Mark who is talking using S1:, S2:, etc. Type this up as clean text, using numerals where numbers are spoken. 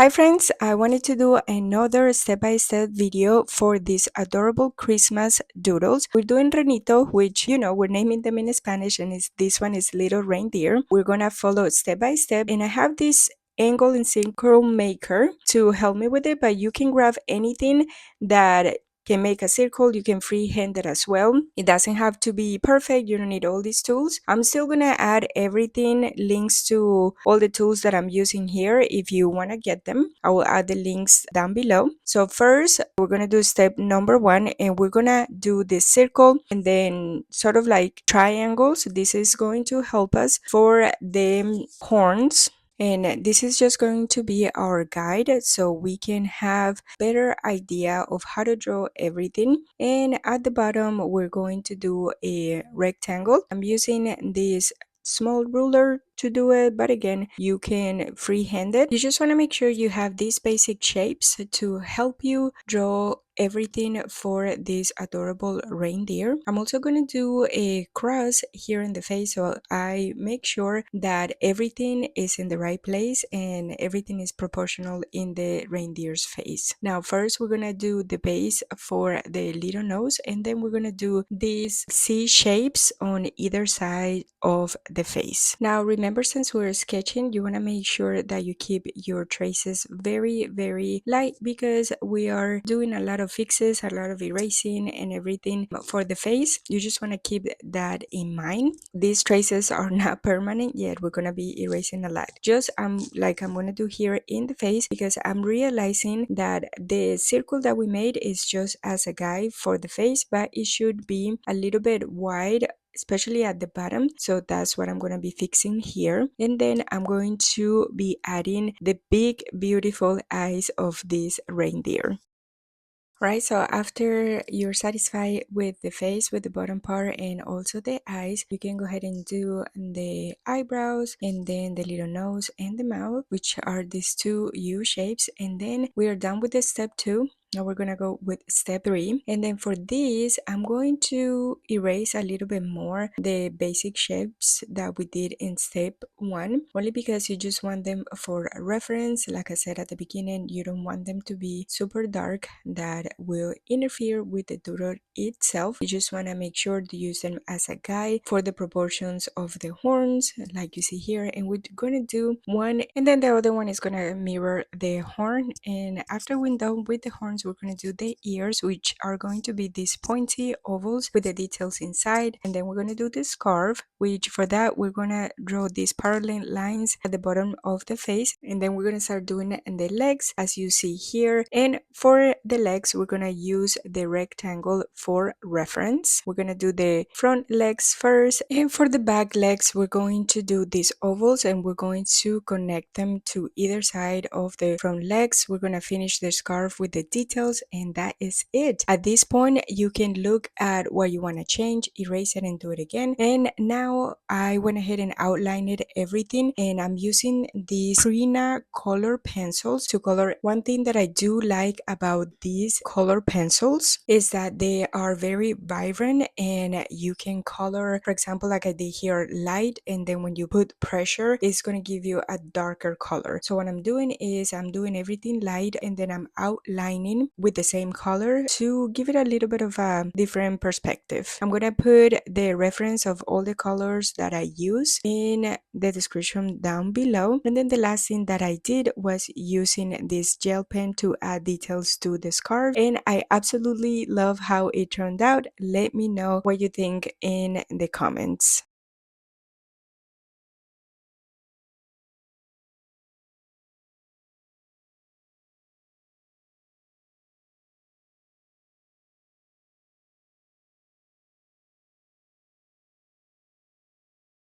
S1: Hi friends, I wanted to do another step-by-step video for these adorable Christmas doodles. We're doing Renito, which, we're naming them in Spanish, and this one is Little Reindeer. We're gonna follow step by step, and I have this angle and circle maker to help me with it, but you can grab anything that can make a circle. You can freehand it as well. It doesn't have to be perfect. You don't need all these tools. I'm still gonna add everything, links to all the tools that I'm using here. If you want to get them, I will add the links down below. So first we're gonna do step number 1, and we're gonna do this circle and then sort of like triangles. This is going to help us for the horns, and this is just going to be our guide so we can have better idea of how to draw everything. And at the bottom we're going to do a rectangle. I'm using this small ruler to do it, but again, you can freehand it. You just want to make sure you have these basic shapes to help you draw everything for this adorable reindeer. I'm also going to do a cross here in the face, so I make sure that everything is in the right place and everything is proportional in the reindeer's face. Now first we're going to do the base for the little nose, and then we're going to do these C shapes on either side of the face. Now remember, since we're sketching, you want to make sure that you keep your traces very light, because we are doing a lot of fixes, a lot of erasing and everything for the face. You just want to keep that in mind. These traces are not permanent yet. We're going to be erasing a lot. Just like I'm going to do here in the face, because I'm realizing that the circle that we made is just as a guide for the face, but it should be a little bit wide, especially at the bottom. So that's what I'm going to be fixing here. And then I'm going to be adding the big beautiful eyes of this reindeer. Right, so after you're satisfied with the face, with the bottom part and also the eyes, you can go ahead and do the eyebrows and then the little nose and the mouth, which are these two U shapes. And then we are done with the step 2. Now we're gonna go with step 3, and then for this I'm going to erase a little bit more the basic shapes that we did in step 1, only because you just want them for reference. Like I said at the beginning, you don't want them to be super dark, that will interfere with the doodle itself. You just want to make sure to use them as a guide for the proportions of the horns, like you see here. And we're gonna do one, and then the other one is gonna mirror the horn. And after we're done with the horns, we're going to do the ears, which are going to be these pointy ovals with the details inside. And then we're going to do the scarf, which for that we're going to draw these parallel lines at the bottom of the face. And then we're going to start doing it in the legs, as you see here. And for the legs, we're going to use the rectangle for reference. We're going to do the front legs first, and for the back legs we're going to do these ovals, and we're going to connect them to either side of the front legs. We're going to finish the scarf with the details, and that is it. At this point you can look at what you want to change, erase it and do it again. And now I went ahead and outlined everything, and I'm using these Krina color pencils to color. One thing that I do like about these color pencils is that they are very vibrant, and you can color, for example, like I did here, light, and then when you put pressure it's going to give you a darker color. So what I'm doing is I'm doing everything light, and then I'm outlining with the same color to give it a little bit of a different perspective. I'm going to put the reference of all the colors that I use in the description down below. And then the last thing that I did was using this gel pen to add details to the scarf, and I absolutely love how it turned out. Let me know what you think in the comments.